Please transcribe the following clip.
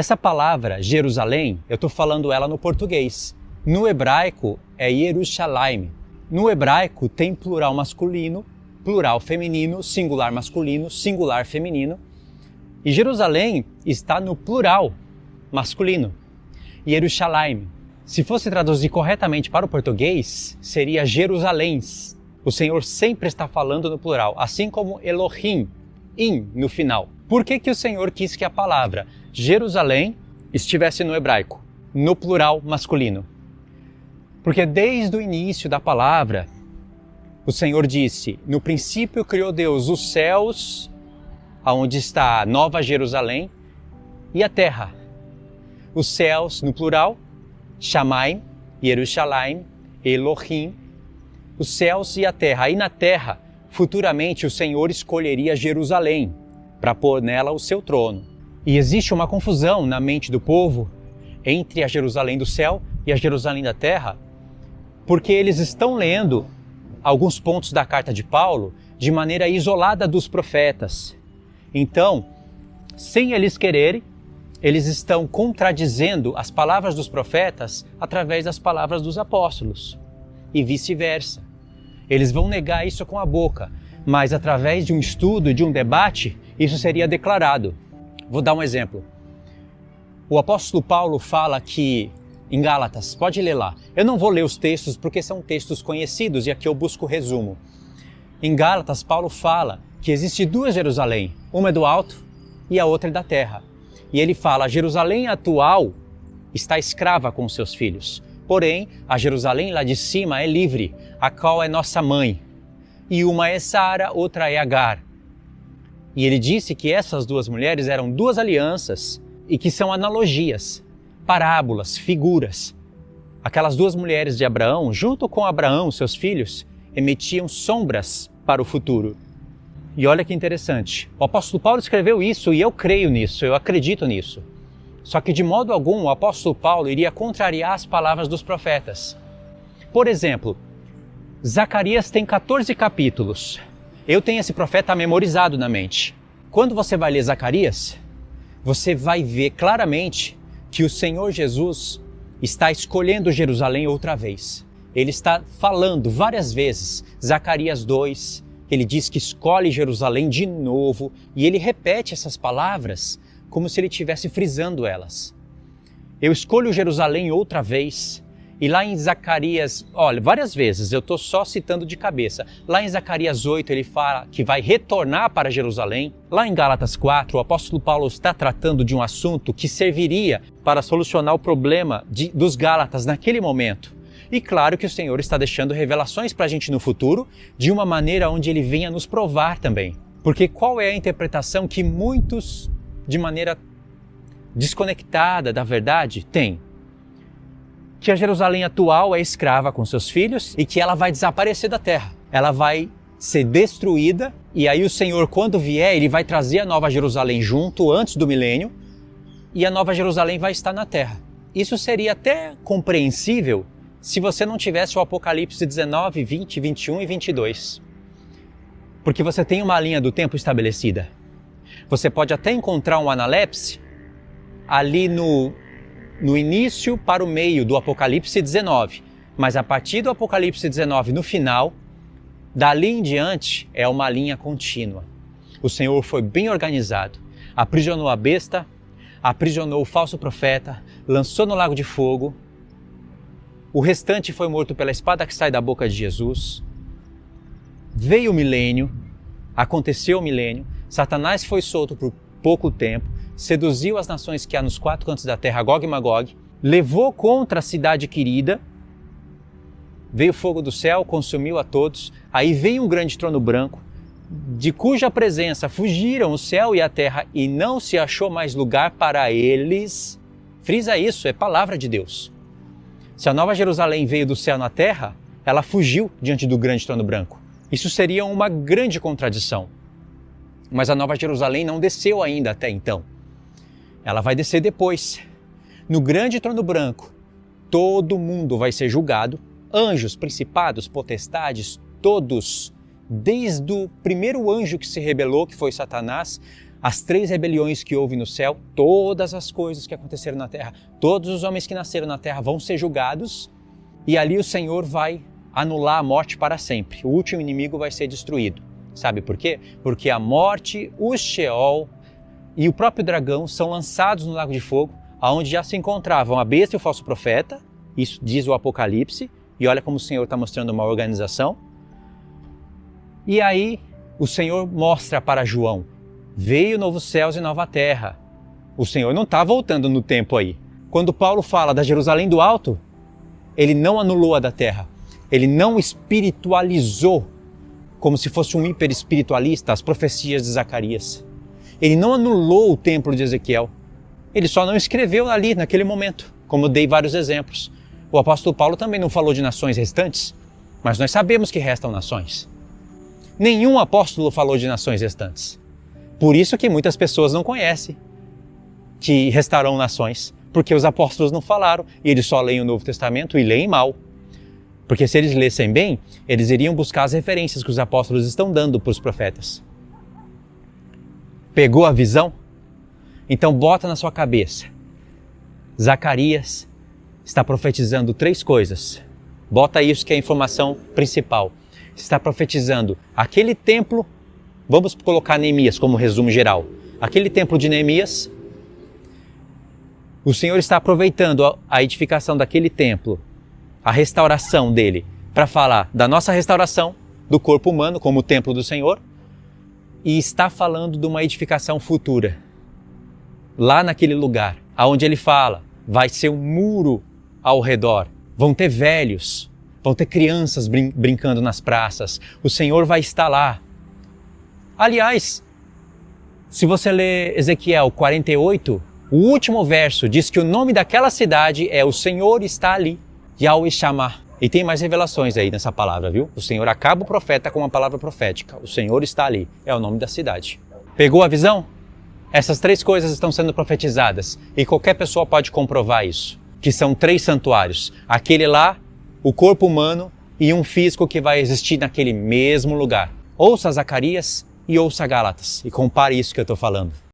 Essa palavra Jerusalém, eu estou falando ela no português. No hebraico é Yerushalayim. No hebraico tem plural masculino, plural feminino, singular masculino, singular feminino. E Jerusalém está no plural masculino, Yerushalayim. Se fosse traduzir corretamente para o português, seria Jerusaléns. O Senhor sempre está falando no plural, assim como Elohim, in no final. Por que o Senhor quis que a palavra Jerusalém estivesse no hebraico, no plural masculino? Porque desde o início da palavra, o Senhor disse, no princípio criou Deus os céus, onde está a Nova Jerusalém, e a terra. Os céus, no plural, Shamayim, Yerushalayim, Elohim, os céus e a terra. E na terra, futuramente, o Senhor escolheria Jerusalém para pôr nela o seu trono. E existe uma confusão na mente do povo entre a Jerusalém do céu e a Jerusalém da terra, porque eles estão lendo alguns pontos da carta de Paulo de maneira isolada dos profetas. Então, sem eles quererem, eles estão contradizendo as palavras dos profetas através das palavras dos apóstolos e vice-versa. Eles vão negar isso com a boca, mas através de um estudo, de um debate, isso seria declarado. Vou dar um exemplo. O apóstolo Paulo fala que, em Gálatas, pode ler lá. Eu não vou ler os textos porque são textos conhecidos e aqui eu busco o resumo. Em Gálatas, Paulo fala que existe duas Jerusalém, uma é do alto e a outra é da terra. E ele fala, a Jerusalém atual está escrava com seus filhos. Porém, a Jerusalém lá de cima é livre, a qual é nossa mãe. E uma é Sara, outra é Agar. E ele disse que essas duas mulheres eram duas alianças e que são analogias, parábolas, figuras. Aquelas duas mulheres de Abraão, junto com Abraão, seus filhos, emitiam sombras para o futuro. E olha que interessante, o apóstolo Paulo escreveu isso e eu creio nisso, eu acredito nisso. Só que de modo algum o apóstolo Paulo iria contrariar as palavras dos profetas. Por exemplo, Zacarias tem 14 capítulos. Eu tenho esse profeta memorizado na mente. Quando você vai ler Zacarias, você vai ver claramente que o Senhor Jesus está escolhendo Jerusalém outra vez. Ele está falando várias vezes, Zacarias 2, ele diz que escolhe Jerusalém de novo e ele repete essas palavras como se ele estivesse frisando elas. Eu escolho Jerusalém outra vez. E lá em Zacarias, olha, várias vezes, eu estou só citando de cabeça. Lá em Zacarias 8 ele fala que vai retornar para Jerusalém. Lá em Gálatas 4 o apóstolo Paulo está tratando de um assunto que serviria para solucionar o problema dos Gálatas naquele momento. E claro que o Senhor está deixando revelações para a gente no futuro de uma maneira onde Ele venha nos provar também. Porque qual é a interpretação que muitos, de maneira desconectada da verdade, têm? Que a Jerusalém atual é escrava com seus filhos e que ela vai desaparecer da terra. Ela vai ser destruída e aí o Senhor, quando vier, Ele vai trazer a Nova Jerusalém junto, antes do milênio, e a Nova Jerusalém vai estar na terra. Isso seria até compreensível se você não tivesse o Apocalipse 19, 20, 21 e 22. Porque você tem uma linha do tempo estabelecida. Você pode até encontrar um analepse ali no início para o meio do Apocalipse 19, mas a partir do Apocalipse 19, no final, dali em diante é uma linha contínua. O Senhor foi bem organizado, aprisionou a besta, aprisionou o falso profeta, lançou no lago de fogo, o restante foi morto pela espada que sai da boca de Jesus, veio o milênio, aconteceu o milênio, Satanás foi solto por pouco tempo, seduziu as nações que há nos quatro cantos da terra, Gog e Magog, levou contra a cidade querida, veio fogo do céu, consumiu a todos, aí veio um grande trono branco, de cuja presença fugiram o céu e a terra e não se achou mais lugar para eles. Frisa isso, é palavra de Deus. Se a Nova Jerusalém veio do céu na terra, ela fugiu diante do grande trono branco. Isso seria uma grande contradição. Mas a Nova Jerusalém não desceu ainda até então. Ela vai descer depois. No grande trono branco, todo mundo vai ser julgado, anjos, principados, potestades, todos, desde o primeiro anjo que se rebelou, que foi Satanás, as 3 rebeliões que houve no céu, todas as coisas que aconteceram na terra, todos os homens que nasceram na terra vão ser julgados, e ali o Senhor vai anular a morte para sempre. O último inimigo vai ser destruído. Sabe por quê? Porque a morte, o Sheol e o próprio dragão são lançados no lago de fogo, onde já se encontravam a besta e o falso profeta, isso diz o Apocalipse, e olha como o Senhor está mostrando uma organização. E aí o Senhor mostra para João, veio novos céus e nova terra. O Senhor não está voltando no tempo aí. Quando Paulo fala da Jerusalém do alto, ele não anulou a da terra. Ele não espiritualizou, como se fosse um hiperespiritualista, as profecias de Zacarias. Ele não anulou o templo de Ezequiel. Ele só não escreveu ali, naquele momento, como eu dei vários exemplos. O apóstolo Paulo também não falou de nações restantes, mas nós sabemos que restam nações. Nenhum apóstolo falou de nações restantes. Por isso que muitas pessoas não conhecem que restarão nações, porque os apóstolos não falaram e eles só leem o Novo Testamento e leem mal. Porque se eles lessem bem, eles iriam buscar as referências que os apóstolos estão dando para os profetas. Pegou a visão? Então bota na sua cabeça. Zacarias está profetizando 3 coisas. Bota isso que é a informação principal. Está profetizando aquele templo, vamos colocar Neemias como resumo geral. Aquele templo de Neemias, o Senhor está aproveitando a edificação daquele templo, a restauração dele, para falar da nossa restauração, do corpo humano como o templo do Senhor, e está falando de uma edificação futura. Lá naquele lugar, onde ele fala, vai ser um muro ao redor, vão ter velhos, vão ter crianças brincando nas praças, o Senhor vai estar lá. Aliás, se você ler Ezequiel 48, o último verso diz que o nome daquela cidade é O Senhor está ali, Yahweh Shammah. E tem mais revelações aí nessa palavra, viu? O Senhor acaba o profeta com uma palavra profética. O Senhor está ali, é o nome da cidade. Pegou a visão? Essas 3 coisas estão sendo profetizadas e qualquer pessoa pode comprovar isso. Que são 3 santuários. Aquele lá, o corpo humano e um físico que vai existir naquele mesmo lugar. Ouça Zacarias e ouça Gálatas e compare isso que eu estou falando.